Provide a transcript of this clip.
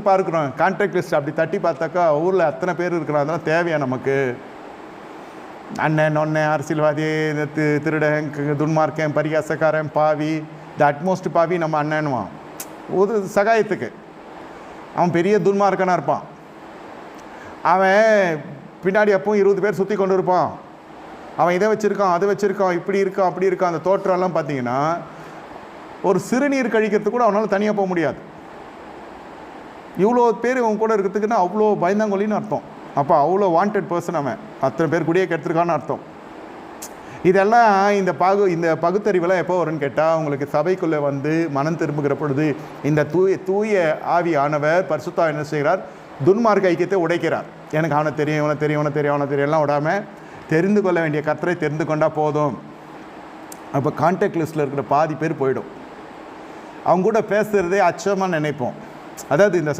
பார்க்குறோம் contact list அப்படி தட்டி பார்த்தாக்கா ஊரில் அத்தனை பேர் இருக்கிறாங்க. அதெல்லாம் தேவையா நமக்கு? அண்ணன் நொண்ணன் அரசியல்வாதி, திருடன், துன்மார்க்கன், பரிகாசக்காரன், பாவி, த அட்மோஸ்ட் பாவி நம்ம அண்ணனுவான் ஒரு சகாயத்துக்கு. அவன் பெரிய துன்மார்க்கனாக இருப்பான். அவன் பின்னாடி அப்பவும் 20 பேர் சுற்றி கொண்டு இருப்பான். அவன் இதை வச்சுருக்கான், அதை வச்சுருக்கான், இப்படி இருக்கான், அப்படி இருக்கான். அந்த தோற்றம்லாம் பார்த்தீங்கன்னா ஒரு சிறுநீர் கழிக்கிறதுக்கு கூட அவனால் தனியாக போக முடியாது. இவ்வளோ பேர் அவன் கூட இருக்கிறதுக்குன்னா அவ்வளோ பயந்தாங்கொல்லின்னு அர்த்தம். அப்போ அவ்வளோ வாண்டட் பர்சன் அவன். அத்தனை பேர் கூடயே கெடுத்துருக்கான்னு அர்த்தம். இதெல்லாம் இந்த பகுத்தறிவெல்லாம் எப்போ வரும்னு கேட்டால், உங்களுக்கு சபைக்குள்ளே வந்து மனம் திரும்புகிற பொழுது இந்த தூய ஆவி ஆனவர் பரிசுத்தா என்ன செய்கிறார்? துன்மார்க்க ஐக்கியத்தை உடைக்கிறார். எனக்கு அவனை தெரியும், இவனை தெரியும், இவனை தெரியும், அவனை தெரியும் எல்லாம் விடாமல் தெரிந்து கொள்ள வேண்டிய கர்த்தரை தெரிந்து கொண்டால் போதும். அப்போ கான்டாக்ட் லிஸ்ட்டில் இருக்கிற பாதி பேர் போயிடும். அவங்க கூட பேசுகிறதே அச்சமாக நினைப்போம். அதாவது இந்த